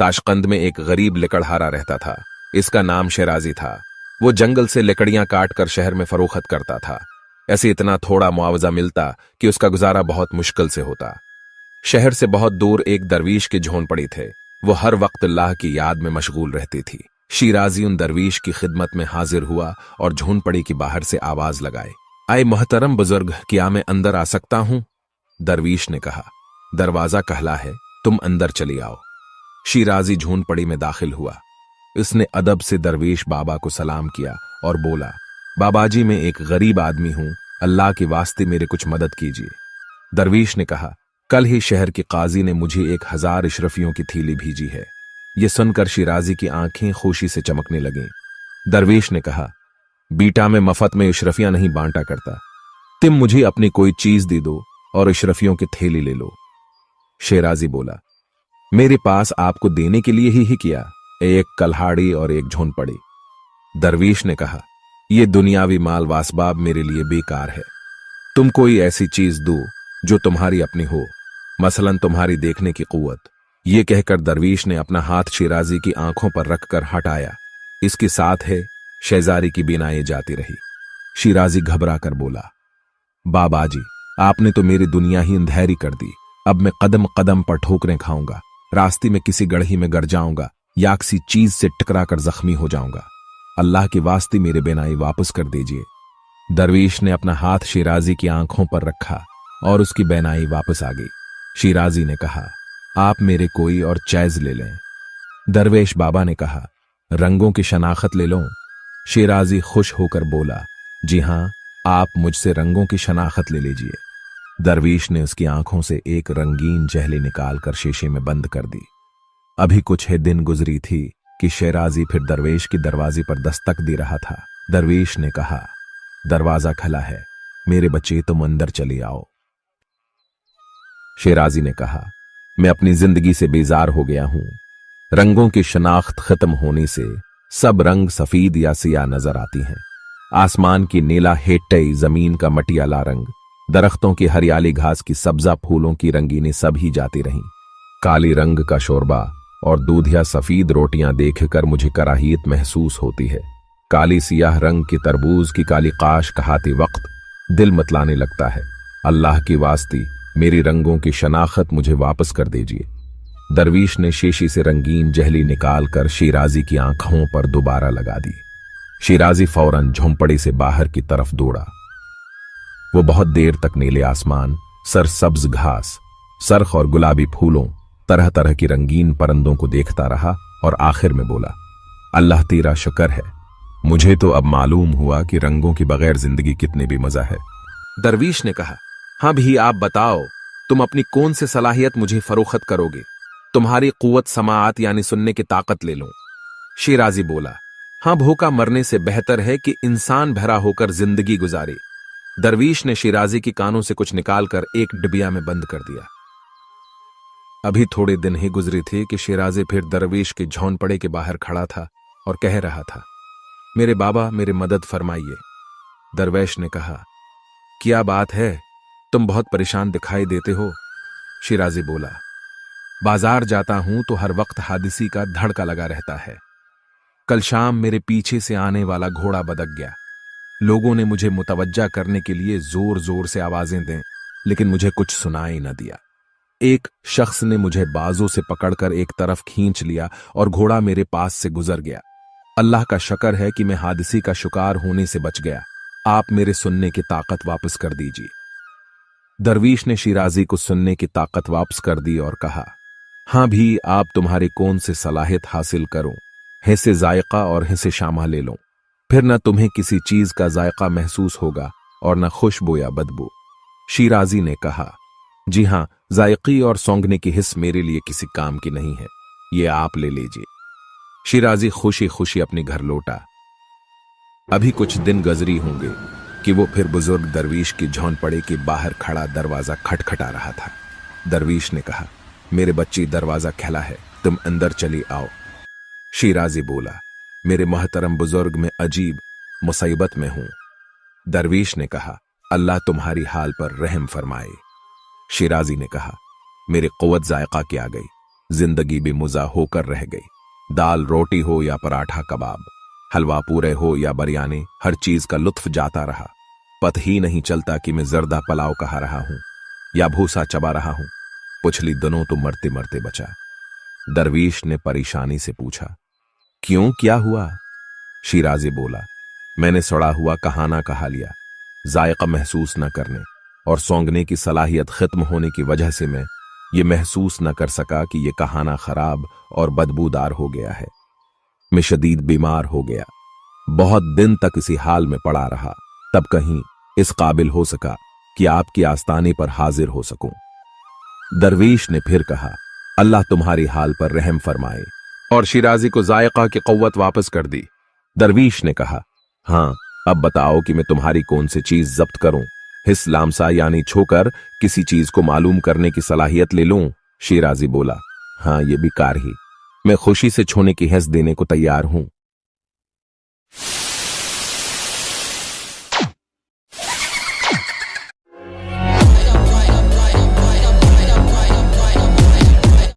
Tashkent में एक गरीब लकड़हारा रहता था। इसका नाम शेराजी था। वो जंगल से लकड़ियां काट कर शहर में फरोख्त करता था। ऐसे इतना थोड़ा मुआवजा मिलता कि उसका गुजारा बहुत मुश्किल से होता। शहर से बहुत दूर एक दरवीश के झोंपड़ी थे। वो हर वक्त अल्लाह की याद में मशगूल रहती थी। शिराजी उन दरवीश की खिदमत में हाजिर हुआ और झोंपड़ी की बाहर से आवाज लगाए, आए मोहतरम बुजुर्ग, क्या मैं अंदर आ सकता हूं? दरवीश ने कहा, दरवाजा कहला है, तुम अंदर चली आओ। शिराजी झोंपड़ी में दाखिल हुआ। उसने अदब से दरवेश बाबा को सलाम किया और बोला, बाबाजी, मैं एक गरीब आदमी हूं, अल्लाह के वास्ते मेरे कुछ मदद कीजिए। दरवेश ने कहा, कल ही शहर के काजी ने मुझे 1000 इशरफियों की थैली भेजी है। यह सुनकर शिराजी की आंखें खुशी से चमकने लगीं। दरवेश ने कहा, बीटा, मैं मफत में इशरफियां नहीं बांटा करता। तुम मुझे अपनी कोई चीज दे दो और इशरफियों की थैली ले लो। शिराजी बोला, मेरे पास आपको देने के लिए ही किया, एक कल्हाड़ी और एक झोंपड़ी। दरवेश ने कहा, यह दुनियावी माल वासबाब मेरे लिए बेकार है। तुम कोई ऐसी चीज दो जो तुम्हारी अपनी हो, मसलन तुम्हारी देखने की कुव्वत। यह कहकर दरवेश ने अपना हाथ शिराजी की आंखों पर रखकर हटाया। इसके साथ है शहजादी की बीनाएं जाती रही। शिराजी घबरा कर बोला, बाबाजी, आपने तो मेरी दुनिया ही अंधेरी कर दी। अब मैं कदम कदम पर ठोकरें खाऊंगा, रास्ते में किसी गढ़ी में गिर जाऊंगा या किसी चीज से टकरा कर जख्मी हो जाऊंगा। अल्लाह के वास्ते मेरे बेनाई वापस कर दीजिए। दरवेश ने अपना हाथ शिराजी की आंखों पर रखा और उसकी बेनाई वापस आ गई। शिराजी ने कहा, आप मेरे कोई और चैज ले लें। दरवेश बाबा ने कहा, रंगों की शनाख्त ले लो। शिराजी खुश होकर बोला, जी हां, आप मुझसे रंगों की शनाख्त ले लीजिए। दरवेश ने उसकी आंखों से एक रंगीन जहली निकालकर शीशे में बंद कर दी। अभी कुछ ही दिन गुजरी थी कि शिराजी फिर दरवेश की दरवाजे पर दस्तक दे रहा था। दरवेश ने कहा, दरवाजा खुला है, मेरे बच्चे, तुम अंदर चले आओ। शिराजी ने कहा, मैं अपनी जिंदगी से बेजार हो गया हूं। रंगों की शनाख्त खत्म होने से सब रंग सफेद या सिया नजर आती हैं। आसमान की नीला हेट्टई, जमीन का मटियाला रंग, दरख्तों की हरियाली, घास की सब्जा, फूलों की रंगीनें सब ही जाती रहीं। काली रंग का शोरबा और दूधिया सफेद रोटियां देखकर मुझे कराहियत महसूस होती है। काली सियाह रंग की तरबूज की काली काश खाते वक्त दिल मतलाने लगता है। अल्लाह की वास्ती मेरी रंगों की शनाख्त मुझे वापस कर दीजिए। दरवीश ने शीशी से रंगीन जहली निकालकर शिराजी की आंखों पर दोबारा लगा दी। शिराजी फौरन झोंपड़ी से बाहर की तरफ दौड़ा। वो बहुत देर तक नीले आसमान, सरसब्ज घास, सरख और गुलाबी फूलों, तरह तरह की रंगीन परिंदों को देखता रहा और आखिर में बोला, अल्लाह तेरा शुक्र है, मुझे तो अब मालूम हुआ कि रंगों के बगैर जिंदगी कितनी भी मजा है। दरवीश ने कहा, हाँ भी, आप बताओ, तुम अपनी कौन सी सलाहियत मुझे फरोख्त करोगे? तुम्हारी कुव्वत समाअत यानी सुनने की ताकत ले लूं। शिराजी बोला, हाँ, भूखा मरने से बेहतर है कि इंसान भरा होकर जिंदगी गुजारे। दरवीश ने शिराजी की कानों से कुछ निकालकर एक डिबिया में बंद कर दिया। अभी थोड़े दिन ही गुजरे थे कि शिराजी फिर दरवेश के झोंपड़े के बाहर खड़ा था और कह रहा था, मेरे बाबा, मेरी मदद फरमाइए। दरवेश ने कहा, क्या बात है, तुम बहुत परेशान दिखाई देते हो। शिराजी बोला, बाजार जाता हूं तो हर वक्त हादिसी का धड़का लगा रहता है। कल शाम मेरे पीछे से आने वाला घोड़ा बदक गया। लोगों ने मुझे मुतवज्जा करने के लिए जोर जोर से आवाजें दें, लेकिन मुझे कुछ सुनाई न दिया। एक शख्स ने मुझे बाजों से पकड़कर एक तरफ खींच लिया और घोड़ा मेरे पास से गुजर गया। अल्लाह का शुक्र है कि मैं हादिसी का शिकार होने से बच गया। आप मेरे सुनने की ताकत वापस कर दीजिए। दरवीश ने शिराजी को सुनने की ताकत वापस कर दी और कहा, हां भी, आप तुम्हारे कौन से सलाहियत हासिल करो, हिस्से जायका और हिस्से शामा ले लो, फिर न तुम्हें किसी चीज का जायका महसूस होगा और न खुशबू या बदबू। शिराजी ने कहा, जी हां, जायकी और सौंगने की हिस्स मेरे लिए किसी काम की नहीं है, ये आप ले लीजिए। शिराजी खुशी खुशी अपने घर लौटा। अभी कुछ दिन गुजरी होंगे कि वो फिर बुजुर्ग दरवीश की झोंपड़े के बाहर खड़ा दरवाजा खटखटा रहा था। दरवीश ने कहा, मेरे बच्ची, दरवाजा खुला है, तुम अंदर चली आओ। शिराजी बोला, मेरे मोहतरम बुजुर्ग, मैं अजीब मुसीबत में हूं। दरवीश ने कहा, अल्लाह तुम्हारी हाल पर रहम फरमाए। शिराजी ने कहा, मेरी कुव्वत जायका की आ गई, जिंदगी बेमुजा होकर रह गई। दाल रोटी हो या पराठा कबाब, हलवा पूरे हो या बिरयानी, हर चीज का लुत्फ जाता रहा। पता ही नहीं चलता कि मैं जर्दा पलाव कहा रहा हूं या भूसा चबा रहा हूं। पुछली दोनों तो मरते मरते बचा। दरवीश ने परेशानी से पूछा, क्यों, क्या हुआ? शिराजी बोला, मैंने सड़ा हुआ कहाना कहा लिया। जायका महसूस न करने और सौंगने की सलाहियत खत्म होने की वजह से मैं ये महसूस न कर सका कि ये कहाना खराब और बदबूदार हो गया है। मैं शदीद बीमार हो गया, बहुत दिन तक इसी हाल में पड़ा रहा, तब कहीं इस काबिल हो सका कि आपके आस्ताने पर हाजिर हो सकूं। दरवेश ने फिर कहा, अल्लाह तुम्हारी हाल पर रहम फरमाए, और शिराजी को जायका की कव्वत वापस कर दी। दरवेश ने कहा, हाँ, अब बताओ कि मैं तुम्हारी कौन सी चीज जब्त करूं? हिस लामसा यानी छोकर किसी चीज को मालूम करने की सलाहियत ले लूं? शिराजी बोला, हाँ, ये भी कार ही। मैं खुशी से छोने की हिस्स देने को तैयार हूं।